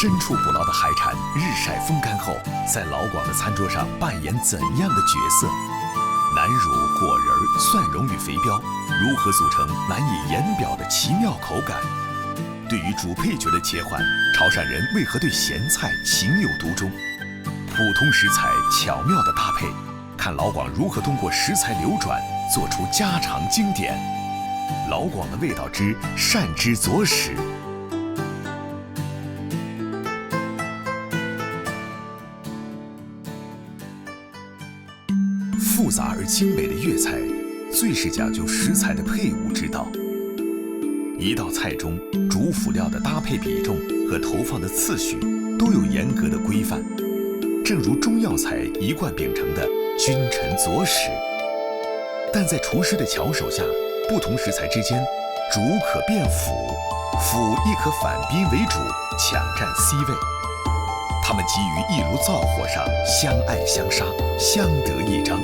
深处捕捞的海产日晒风干后，在老广的餐桌上扮演怎样的角色？南乳、果仁、蒜蓉与肥膘如何组成难以言表的奇妙口感？对于主配角的切换，潮汕人为何对咸菜情有独钟？普通食材巧妙的搭配，看老广如何通过食材流转做出家常经典。老广的味道之善之佐使。复杂而精美的粤菜，最是讲究食材的配伍之道。一道菜中主辅料的搭配比重和投放的次序都有严格的规范，正如中药材一贯秉承的君臣佐使。但在厨师的巧手下，不同食材之间主可变辅，辅亦可反宾为主，抢占 C 位。他们基于一炉灶火上相爱相杀，相得益彰，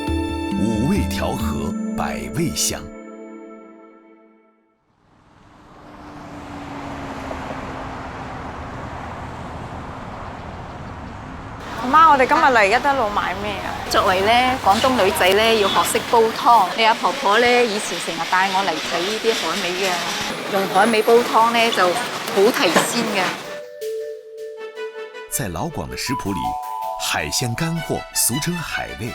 五味调和，百味香。媽，我哋今日嚟一德路買咩啊？作為咧廣東女仔咧，要學識煲湯。你阿婆婆咧以前成日帶我嚟睇呢啲海味嘅，用海味煲湯咧就好提鮮嘅。在老廣的食譜裡，海鮮乾貨俗稱海味，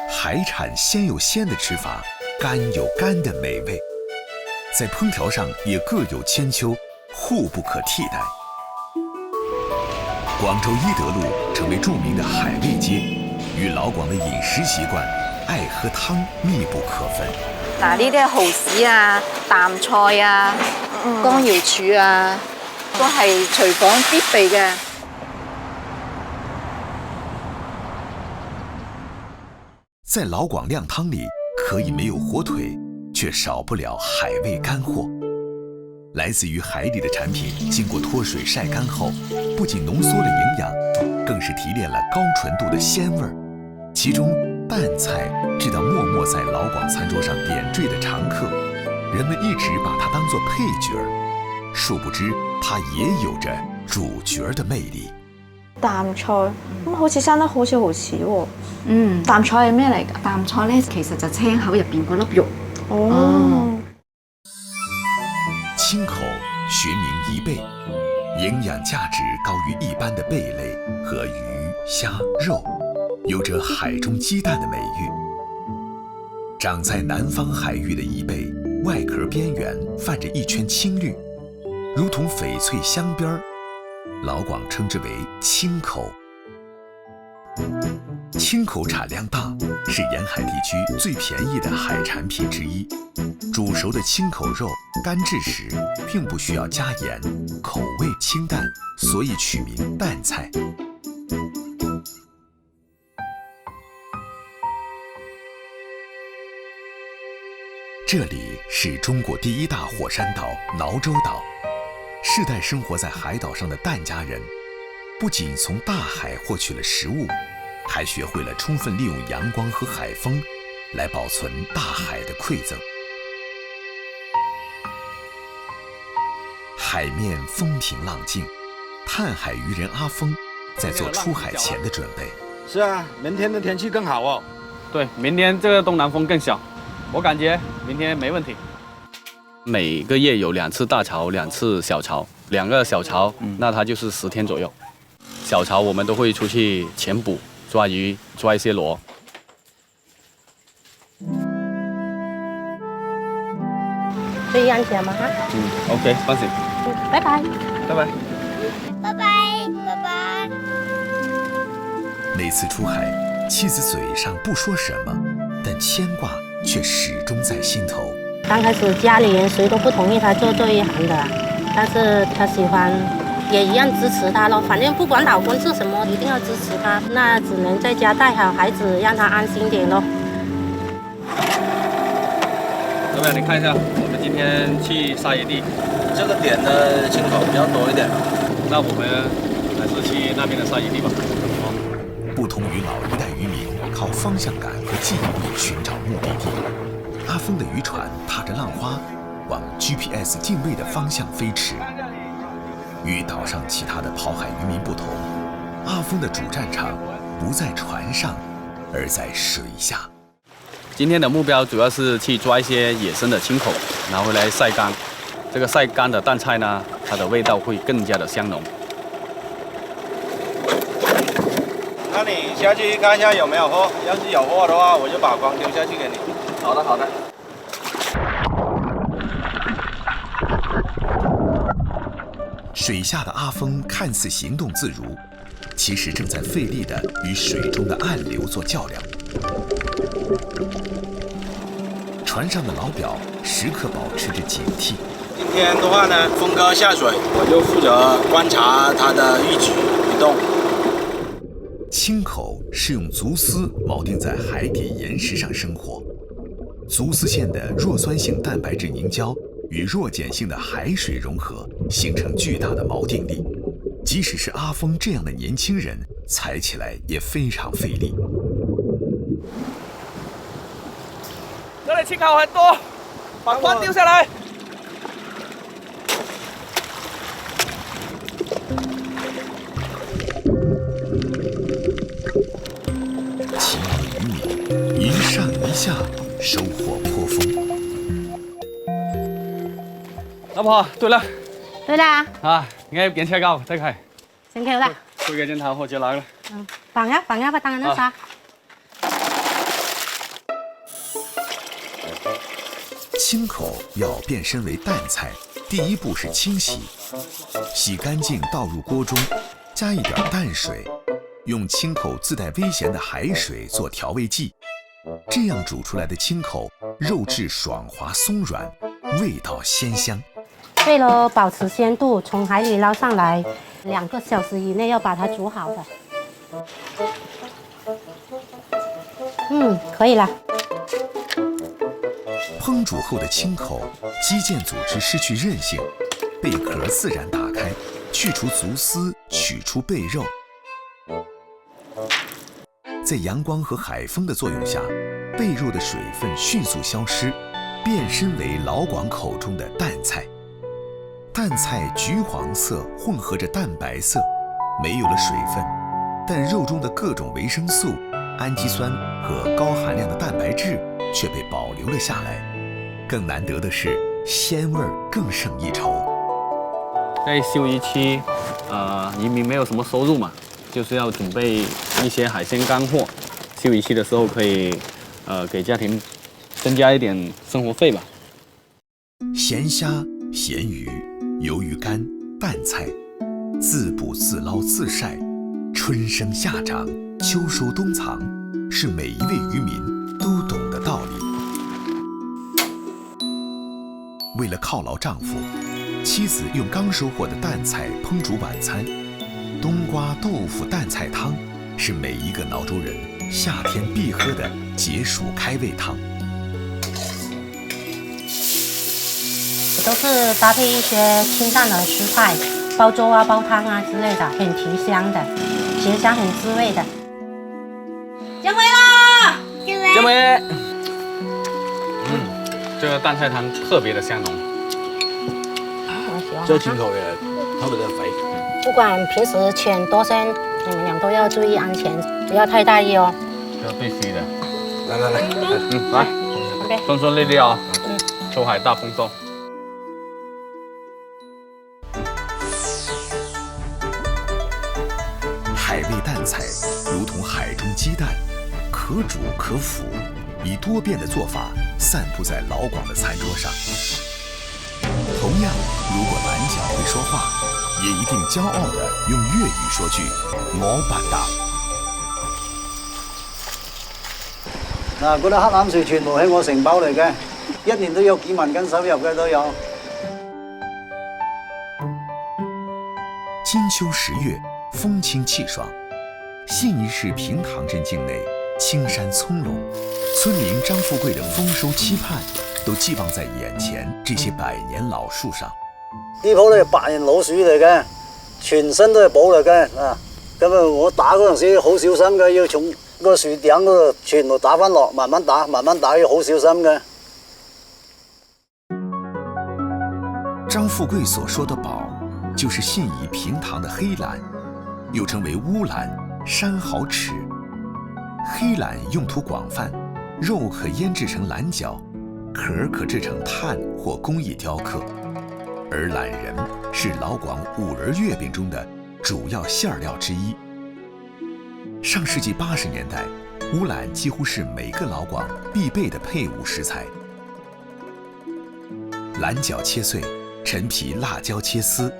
海產鮮有鮮的吃法，乾有乾的美味，在烹調上也各有千秋，互不可替代。廣州伊德路成為著名的海味街，與老廣的飲食習慣、愛喝湯密不可分。嗱，呢啲係蠔豉啊、淡菜啊、乾瑤柱啊，都係廚房必備嘅。在老廣靓湯裡，可以沒有火腿，卻少不了海味乾貨。來自於海裡的產品，經過脫水曬乾後，不僅濃縮了營養，更是提煉了高純度的鮮味。其中淡菜直到默默在老廣餐桌上點綴的常客，人們一直把它當作配角，殊不知它也有着主角的魅力。淡菜咁好似生得好似蠔豉喎。淡菜係咩嚟㗎？淡菜咧其實就青口入邊嗰粒肉。青口學名贻貝，營養價值高於一般的貝類和魚、蝦、肉，有着海中雞蛋的美譽。長在南方海域的贻貝，外殼邊緣泛着一圈青綠，如同翡翠鑲邊兒。老廣稱之為青口。青口產量大，是沿海地區最便宜的海產品之一。煮熟的青口肉乾製時，並不需要加鹽，口味清淡，所以取名淡菜。這裡是中國第一大火山島蘆洲島。世代生活在海島上的疍家人，不僅從大海獲取了食物，還學會了充分利用陽光和海風來保存大海的饋贈。海面風平浪靜，疍海漁人阿峰在做出海前的準備。是啊，明天的天氣更好哦。對，明天這個東南風更小，我感覺明天沒問題。每個月有2次大潮，2次小潮，2個小潮，那它就是10天左右。小潮我們都會出去潛捕，抓魚，抓一些螺。注意安全嘛哈。OK， 放心。拜拜。拜拜。拜拜，拜拜。每次出海，妻子嘴上不說什麼，但牽掛卻始終在心頭。剛開始家裡人誰都不同意他做這一行的，但是他喜歡，也一樣支持他咯。反正不管老公做什麼，一定要支持他。那只能在家帶好孩子，讓他安心點咯。怎麼樣？你看一下，我們今天去沙野地，這個點的青口比較多一點。那我們還是去那邊的沙野地吧。不同於老一代漁民靠方向感和記憶力尋找目的地。阿峰的漁船踏着浪花，往 GPS 定位的方向飛馳。与岛上其他的跑海渔民不同，阿峰的主战场不在船上，而在水下。今天的目标主要是去抓一些野生的青口，拿回来晒干。这个晒干的淡菜呢，它的味道会更加的香浓。那你下去看一下有没有货，要是有货的话，我就把光丢下去给你。好的，好的。水下的阿峰看似行动自如，其实正在费力地与水中的暗流做较量。船上的老表时刻保持着警惕。今天的话呢，峰哥下水，我就负责观察他的一举一动。青口是用足丝铆定在海底岩石上生活，足丝线的弱酸性蛋白质凝胶与弱碱性的海水融合，形成巨大的锚定力。即使是阿峰这样的年轻人，踩起来也非常费力。这里青口很多，把光丢下来。其余渔民一上一下，收获颇丰。老婆，對啦，對啦，啊，我變車高，睇睇，成條啦。推個鏡頭或者來啦。放呀，把當那啥。青口要变身为淡菜，第一步是清洗，洗干净倒入锅中，加一点淡水，用青口自带微咸的海水做调味剂，这样煮出来的青口肉质爽滑松软，味道鲜香。为了保持鲜度，从海里捞上来，2个小时以内要把它煮好的。可以了。烹煮后的青口，肌腱组织失去韧性，贝壳自然打开，去除足丝，取出贝肉。在阳光和海风的作用下，贝肉的水分迅速消失，变身为老广口中的淡菜。淡菜橘黄色混合着淡白色，没有了水分，但肉中的各种维生素、氨基酸和高含量的蛋白质却被保留了下来。更难得的是，鲜味更胜一筹。在休渔期，渔民没有什么收入嘛，就是要准备一些海鲜干货。休渔期的时候可以，给家庭增加一点生活费吧。咸虾、咸鱼、鱿鱼干、淡菜，自捕自捞自晒，春生夏长，秋收冬藏，是每一位渔民都懂的道理。为了犒劳丈夫，妻子用刚收获的淡菜烹煮晚餐。冬瓜豆腐淡菜汤是每一个挠州人夏天必喝的解暑开胃汤。都是搭配一些清淡的蔬菜，煲粥啊、煲汤啊之类的，很提香的，咸香很滋味的。姜维啦！姜维。这个淡菜汤特别的香浓。这青口也特别的肥。不管平时浅多深，你们俩都要注意安全，不要太大意哦。这必须的。来，来 ，OK， 顺顺利利啊！出海大丰收。海味淡菜如同海中鸡蛋，可煮可腐，以多变的做法散布在老广的餐桌上。同样，如果南角会说话，也一定骄傲地用粤语说句“我八達”。嗱，嗰啲黑欖樹全部喺我承包嚟嘅，1年都有幾萬斤收入嘅都有。金秋10月，风清气爽。信宜市平塘镇境内，青山葱茏，村民张富贵的丰收期盼都寄望在眼前这些百年老樹上。呢棵咧係100年老樹嚟嘅，全身都係寶嚟嘅啊！咁啊，我打嗰陣時好小心嘅，要從個樹頂嗰度全部打翻落，慢慢打，要好小心嘅。张富贵所说的宝，就是信宜平塘的黑兰，又称为乌兰、山蚝豉。黑兰用途广泛，肉可腌制成兰饺，壳可制成炭或工艺雕刻。而懒仁是老广五仁月饼中的主要馅料之一。上世纪80年代，乌兰几乎是每个老广必备的配伍食材。兰饺切碎，陈皮、辣椒切丝，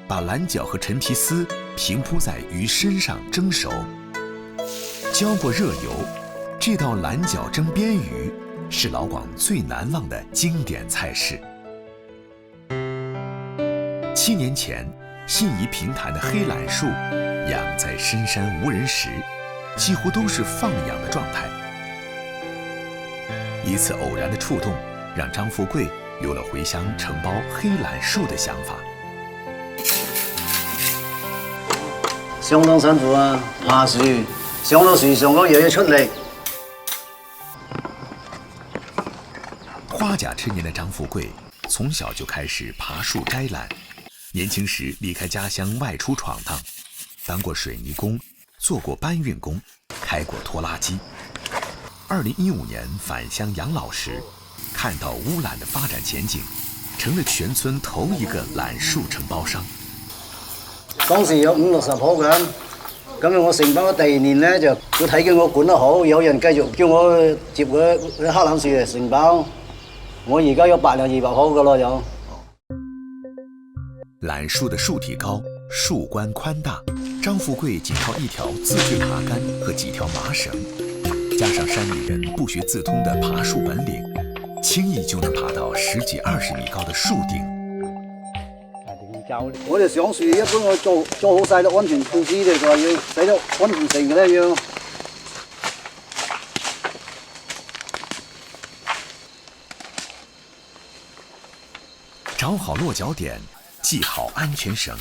把兰饺和陈皮丝平铺在鱼身上蒸熟。浇过热油，这道兰饺蒸边鱼是老广最难忘的经典菜式。7年前，信宜平潭的黑兰树养在深山无人时，几乎都是放养的状态。一次偶然的触动，让张富贵有了回乡承包黑兰树的想法。相當辛苦啊，爬樹，上到樹上嗰又要出嚟。花甲之年的张富贵，从小就开始爬树摘兰。年轻时离开家乡外出闯荡，当过水泥工，做过搬运工，开过拖拉机。2015年返乡养老时，看到乌兰的发展前景，成了全村头一个兰树承包商。當時有50-60棵嘅，咁我承包嘅第2年咧，就佢睇見我管得好，有人繼續叫我接佢黑蘭樹嚟承包。我而家有100-200棵噶咯，有。兰树的树体高，树冠宽大，张富貴僅靠一條自制爬杆和幾條麻繩，加上山里人不學自通的爬樹本領，輕易就能爬到10幾20米高的樹頂。我哋上樹一般我做好晒啲安全措施嚟㗎，要使到安全性嘅咧要。找好落腳點，繫好安全繩，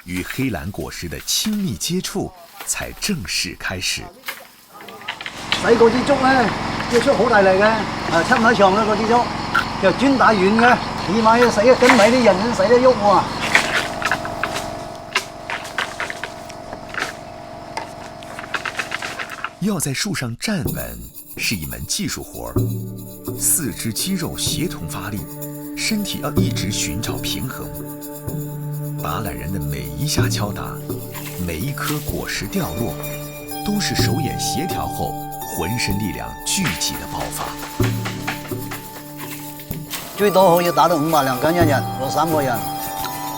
與黑蘭果實的親密接觸才正式開始。洗嗰支竹咧，要出好大力嘅，7米長啦嗰支竹，就專打遠嘅，起碼要洗1斤米啲人先洗得喐喎。要在树上站稳是一门技术活儿，四肢肌肉协同发力，身体要一直寻找平衡。把懒人的每一下敲打，每一颗果实掉落，都是手眼协调后浑身力量聚集的爆发。最多可以打到500兩斤一日，有3個人，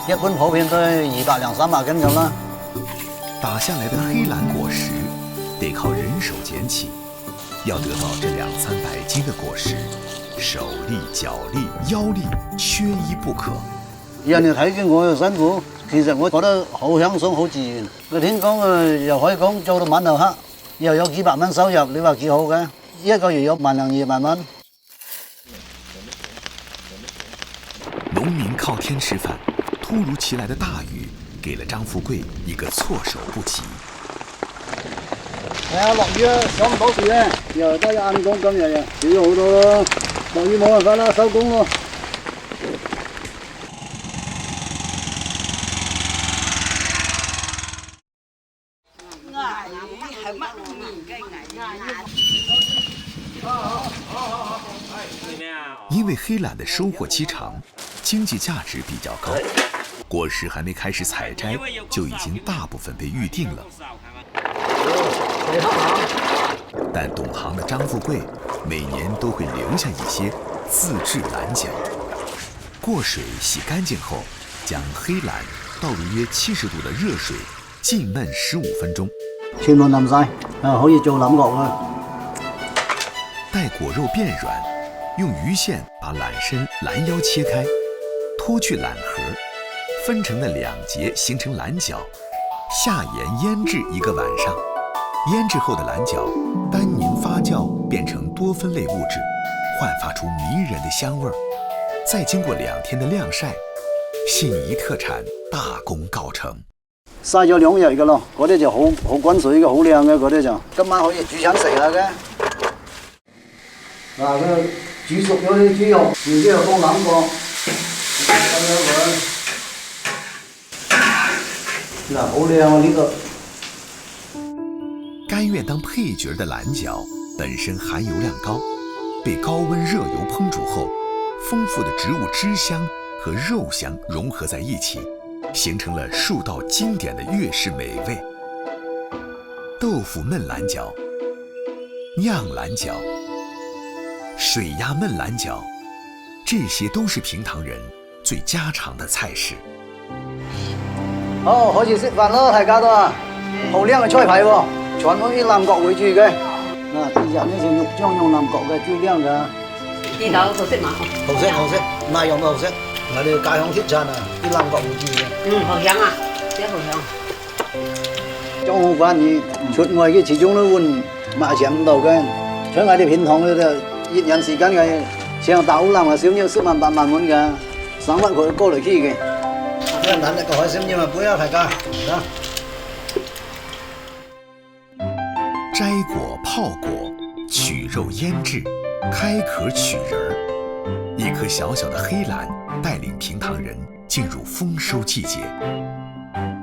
一般普遍都係200兩300斤咁啦。打下来的黑蘭果實得靠人手捡起，要得到这200-300斤的果實，手力、腳力、腰力缺一不可。人哋睇見我又辛苦，其實我覺得好輕鬆、好自然。個天講又可以講做到晚到黑，又有幾百蚊收入，你話幾好嘅？一個月有100-200蚊。農民靠天吃飯，突如其來的大雨給了張富貴一個措手不及。係啊，落雨啊，上唔到樹咧，又得1工今日少咗好多咯。落雨冇辦法啦，收工咯。因为黑蘭的收穫期長，經濟價值比較高，果實還沒開始採摘，就已經大部分被預定了。但懂行的張富貴每年都會留下一些自製蘭餃。過水洗乾淨後，將黑蘭倒入約70度的熱水，浸燜15分鐘。全部淋晒，可以做欖角啦。待果肉變軟，用魚線把欖身、攔腰切開，脫去欖核，分成了2節形成欖餃，下鹽醃製1個晚上。醃製後的欖餃單寧發酵變成多酚類物質，煥發出迷人的香味兒。再經過2天的晾曬，信宜特產大功告成。曬咗2日㗎咯，嗰啲就好滾水嘅，好靚嘅嗰啲就，今晚可以煮餐食下嘅。嗱，佢煮熟咗啲豬肉，然之後放欖角，咁樣佢。嗱，好靚啊呢個。甘愿当配角的蓝角本身含油量高，被高温热油烹煮后，丰富的植物脂香和肉香融合在一起，形成了数道经典的粤式美味。豆腐焖蓝角、酿蓝角、水鸭焖蓝角，这些都是平塘人最家常的菜式。好，開始食飯咯，大家都啊，好靚嘅菜牌喎，全部以南角為主嘅。嗱，其實呢條肉醬用南角嘅最靚㗎。呢度好食嘛？好食好食，內容都好食。我哋家鄉鐵餐啊，以南角為主嘅。好香啊，真好香。中午飯你出外嘅始終都換買錢唔到嘅，所以我哋平塘嘅就一年時間嘅，像大烏南嘅小鳥10萬8萬蚊㗎，3萬塊過嚟去嘅。這樣難得個海鮮啫嘛，不要太高。摘果、泡果、取肉腌制、开壳取仁儿，一颗小小的黑蓝带领平塘人进入丰收季节。